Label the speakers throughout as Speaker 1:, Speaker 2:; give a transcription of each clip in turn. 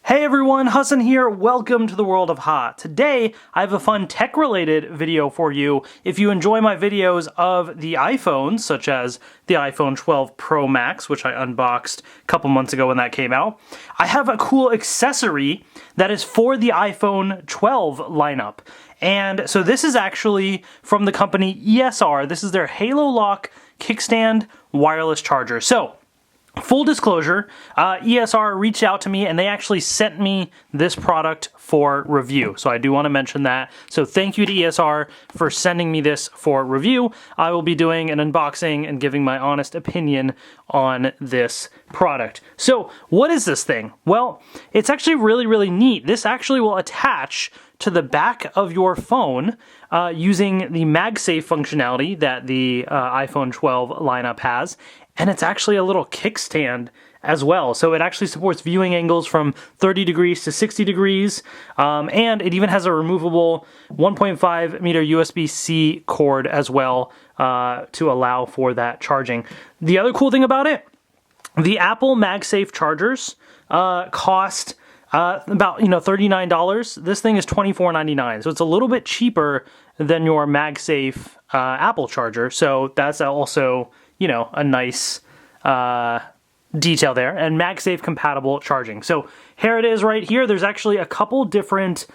Speaker 1: Hey everyone, Hassan here. Welcome to the world of Ha. Today, I have a fun tech-related video for you. If you enjoy my videos of the iPhones, such as the iPhone 12 Pro Max, which I unboxed a couple months ago when that came out, I have a cool accessory that is for the iPhone 12 lineup. And so this is actually from the company ESR. This is their HaloLock Kickstand wireless charger. So, full disclosure, ESR reached out to me and they actually sent me this product for review. So I do want to mention that. So thank you to ESR for sending me this for review. I will be doing an unboxing and giving my honest opinion on this product. So what is this thing? Well, it's actually really neat. This actually will attach to the back of your phone using the MagSafe functionality that the iPhone 12 lineup has. And it's actually a little kickstand as well. So it actually supports viewing angles from 30 degrees to 60 degrees. And it even has a removable 1.5 meter USB-C cord as well to allow for that charging. The other cool thing about it, the Apple MagSafe chargers cost about $39. This thing is $24.99. So it's a little bit cheaper than your MagSafe Apple charger. So that's also a nice detail there, and MagSafe compatible charging. So here it is right here. There's actually a couple different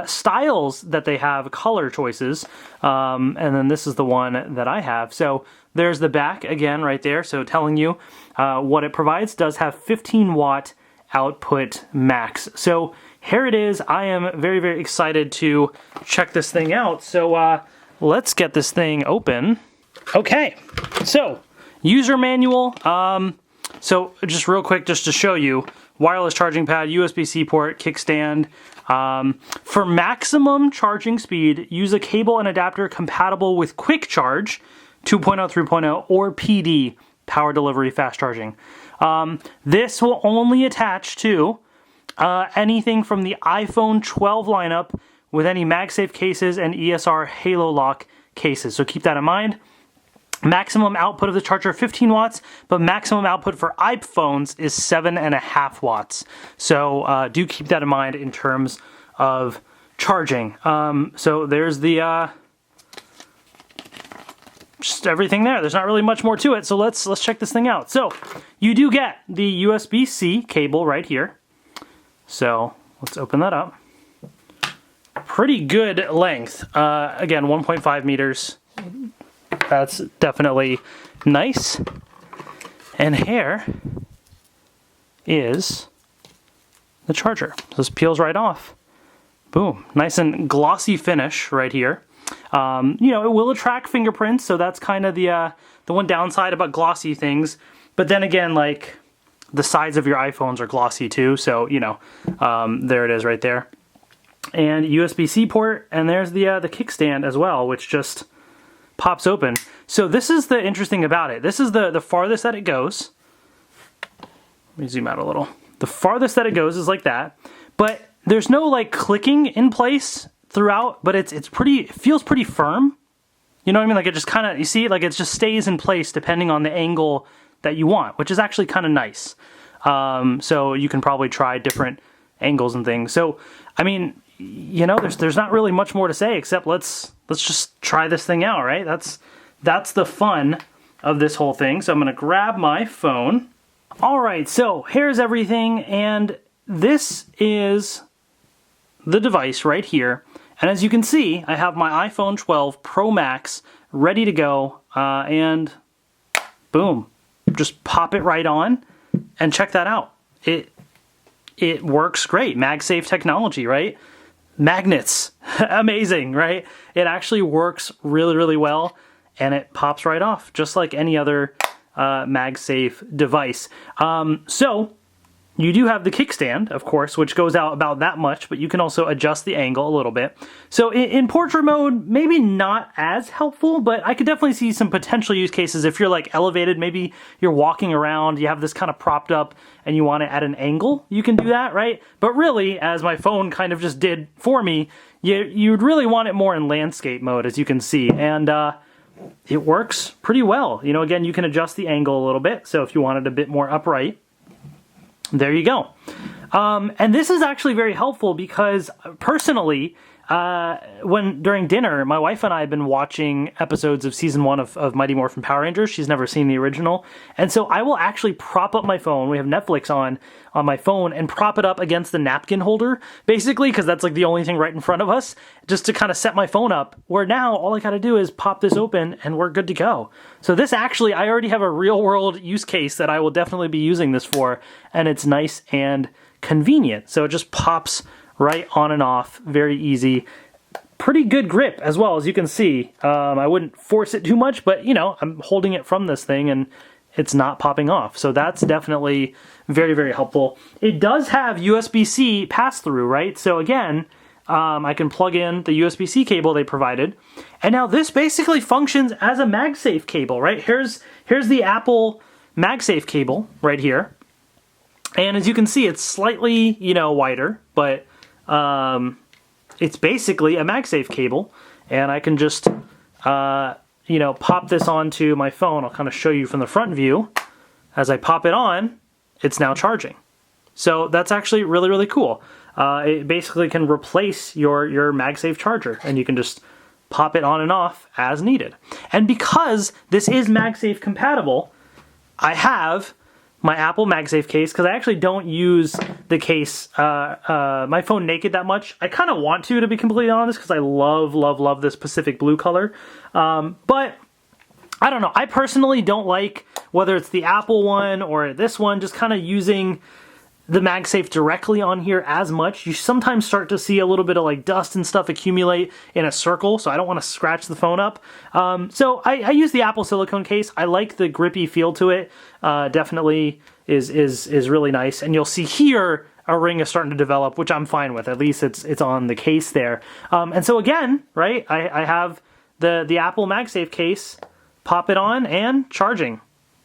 Speaker 1: styles that they have, color choices, and then this is the one that I have. So there's the back again right there, so telling you what it provides. Does have 15 watt output max. So here it is. I am very excited to check this thing out. So let's get this thing open. Okay, so user manual. So just real quick, just to show you, wireless charging pad, USB-C port, kickstand. For maximum charging speed, use a cable and adapter compatible with Quick Charge 2.0, 3.0, or PD, power delivery fast charging. This will only attach to anything from the iPhone 12 lineup with any MagSafe cases and ESR HaloLock cases. So keep that in mind. Maximum output of the charger 15 watts, but maximum output for iPhones is 7.5 watts. So do keep that in mind in terms of charging. So there's the just everything there. There's not really much more to it. So let's check this thing out. So you do get the USB-C cable right here. So let's open that up. Pretty good length. Again, 1.5 meters. That's definitely nice. And here is the charger. This peels right off. Boom. Nice and glossy finish right here. It will attract fingerprints, so that's kind of the one downside about glossy things. But then again, like, the sides of your iPhones are glossy too, so, there it is right there. And USB-C port, and there's the kickstand as well, which just pops open. So this is the interesting about it. This is the farthest that it goes. Let me zoom out a little. The farthest that it goes is like that, but there's no like clicking in place throughout, but it feels pretty firm. You know what I mean? Like it just kind of, you see, like it just stays in place depending on the angle that you want, which is actually kind of nice. So you can probably try different angles and things. So, I mean, there's not really much more to say except let's just try this thing out, right? That's the fun of this whole thing. So I'm gonna grab my phone. All right, so here's everything, and this is the device right here. And as you can see, I have my iPhone 12 Pro Max ready to go, and boom, just pop it right on and check that out. It works great. MagSafe technology, right? Magnets, amazing, right? It actually works really well, and it pops right off, just like any other MagSafe device. So you do have the kickstand, of course, which goes out about that much, but you can also adjust the angle a little bit. So in portrait mode, maybe not as helpful, but I could definitely see some potential use cases if you're like elevated, maybe you're walking around, you have this kind of propped up, and you want it at an angle, you can do that, right? But really, as my phone kind of just did for me, you'd really want it more in landscape mode, as you can see. And it works pretty well. You know, again, you can adjust the angle a little bit. So if you want it a bit more upright, there you go. And this is actually very helpful because personally, during dinner, my wife and I have been watching episodes of season 1 of Mighty Morphin Power Rangers. She's never seen the original. And so I will actually prop up my phone. We have Netflix on my phone and prop it up against the napkin holder, basically, because that's like the only thing right in front of us, just to kind of set my phone up, where now all I got to do is pop this open and we're good to go. So this actually, I already have a real world use case that I will definitely be using this for, and it's nice and convenient. So it just pops right on and off, very easy. Pretty good grip as well, as you can see. I wouldn't force it too much, but you know, I'm holding it from this thing and it's not popping off. So that's definitely very, very helpful. It does have USB-C pass-through, right? So again, I can plug in the USB-C cable they provided. And now this basically functions as a MagSafe cable, right? Here's the Apple MagSafe cable right here. And as you can see, it's slightly, you know, wider, but it's basically a MagSafe cable, and I can just, you know, pop this onto my phone. I'll kind of show you from the front view. As I pop it on, it's now charging. So that's actually really, really cool. It basically can replace your MagSafe charger, and you can just pop it on and off as needed. And because this is MagSafe compatible, I have my Apple MagSafe case, because I actually don't use the case, my phone naked that much. I kind of want to be completely honest, because I love, love, love this Pacific blue color. But I don't know. I personally don't like, whether it's the Apple one or this one, just kind of using the MagSafe directly on here as much. You sometimes start to see a little bit of like dust and stuff accumulate in a circle, so I don't want to scratch the phone up. So I use the Apple silicone case. I like the grippy feel to it. Definitely is really nice. And you'll see here a ring is starting to develop, which I'm fine with. At least it's on the case there. And so again, right, I have the Apple MagSafe case, pop it on and charging.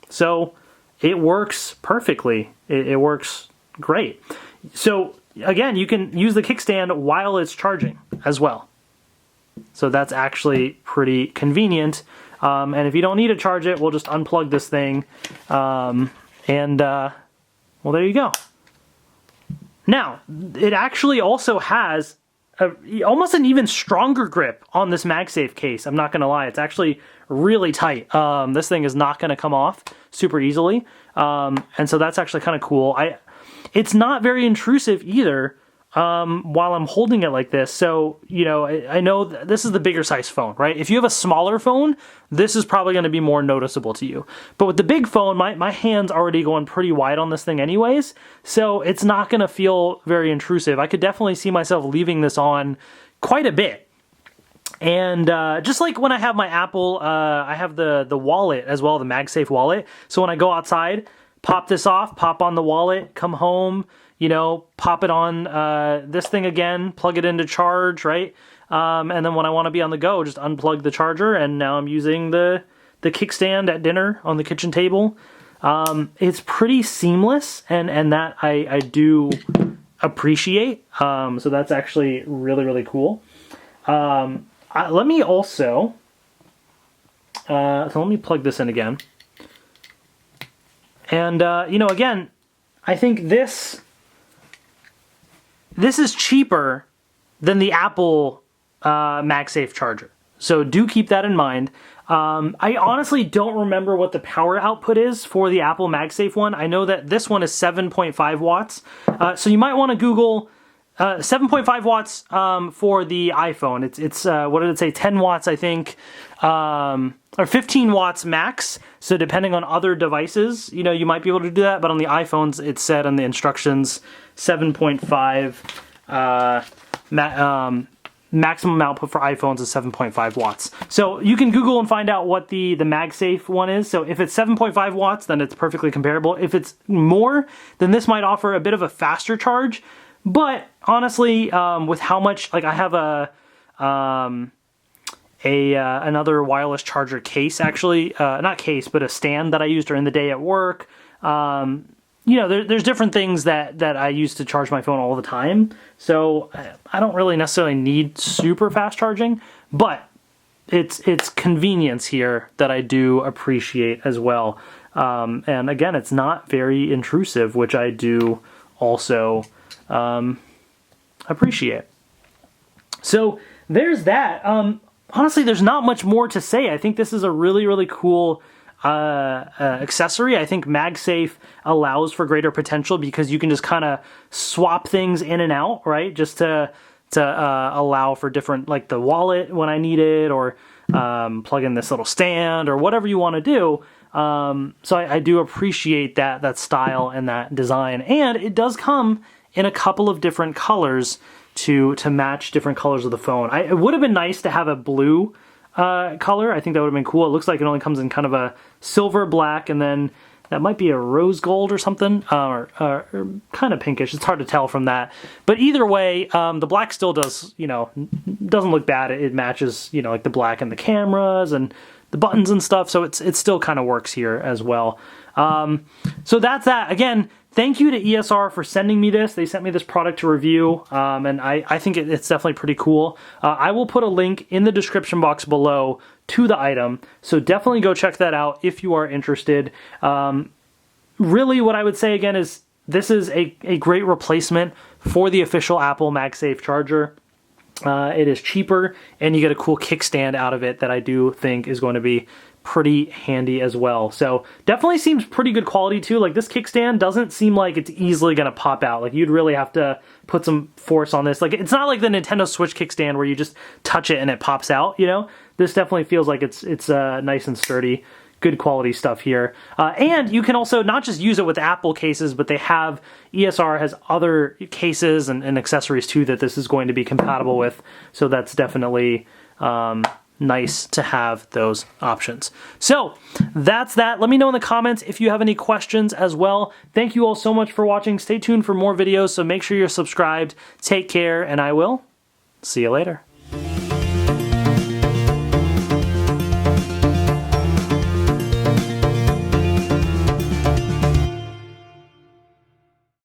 Speaker 1: So it works perfectly. It works great. So again, you can use the kickstand while it's charging as well. So that's actually pretty convenient. And if you don't need to charge it, we'll just unplug this thing. Well, there you go. Now, it actually also has almost an even stronger grip on this MagSafe case. I'm not going to lie. It's actually really tight. This thing is not going to come off super easily. And so that's actually kind of cool. It's not very intrusive either while I'm holding it like this. So, you know, I know this is the bigger size phone, right? If you have a smaller phone, this is probably going to be more noticeable to you. But with the big phone, my hand's already going pretty wide on this thing anyways, so it's not going to feel very intrusive. I could definitely see myself leaving this on quite a bit. And just like when I have my Apple, I have the wallet as well, the MagSafe wallet. So when I go outside, pop this off, pop on the wallet, come home, you know, pop it on this thing again, plug it into charge, right? And then when I want to be on the go, just unplug the charger, and now I'm using the kickstand at dinner on the kitchen table. It's pretty seamless, and that I do appreciate. So that's actually really, really cool. Let me also, so let me plug this in again. And, you know, again, I think this is cheaper than the Apple MagSafe charger. So do keep that in mind. I honestly don't remember what the power output is for the Apple MagSafe one. I know that this one is 7.5 watts. So you might want to Google 7.5 watts for the iPhone. It's what did it say? 10 watts, I think, or 15 watts max. So depending on other devices, you know, you might be able to do that. But on the iPhones, it said on the instructions 7.5. Maximum output for iPhones is 7.5 watts. So you can Google and find out what the MagSafe one is. So if it's 7.5 watts, then it's perfectly comparable. If it's more, then this might offer a bit of a faster charge. But honestly, with how much, like I have another wireless charger case, actually, not case, but a stand that I use during the day at work. You know, there's different things that I use to charge my phone all the time. So I don't really necessarily need super fast charging, but it's convenience here that I do appreciate as well. And again, it's not very intrusive, which I do also appreciate. So there's that. Honestly, there's not much more to say. I think this is a really, really cool accessory. I think MagSafe allows for greater potential because you can just kind of swap things in and out, right? Just to allow for different, like the wallet when I need it, or plug in this little stand, or whatever you want to do. So I do appreciate that style and that design, and it does come in a couple of different colors to match different colors of the phone. It would have been nice to have a blue color. I think that would have been cool. It looks like it only comes in kind of a silver black, and then that might be a rose gold or something, or kind of pinkish. It's hard to tell from that. But either way, the black still does, doesn't look bad. It matches, like the black in the cameras and the buttons and stuff. So it still kind of works here as well. So that's that. Again, thank you to ESR for sending me this. They sent me this product to review, and I think it's definitely pretty cool. I will put a link in the description box below to the item, so definitely go check that out if you are interested. Really, what I would say again is this is a great replacement for the official Apple MagSafe charger. It is cheaper, and you get a cool kickstand out of it that I do think is going to be pretty handy as well. So definitely seems pretty good quality too. Like, this kickstand doesn't seem like it's easily going to pop out. Like, you'd really have to put some force on this. Like, it's not like the Nintendo Switch kickstand where you just touch it and it pops out, This definitely feels like it's nice and sturdy. Good quality stuff here. And you can also not just use it with Apple cases, but ESR has other cases and accessories too that this is going to be compatible with. So that's definitely nice to have those options. So that's that. Let me know in the comments if you have any questions as well. Thank you all so much for watching. Stay tuned for more videos, so make sure you're subscribed. Take care, and I will see you later.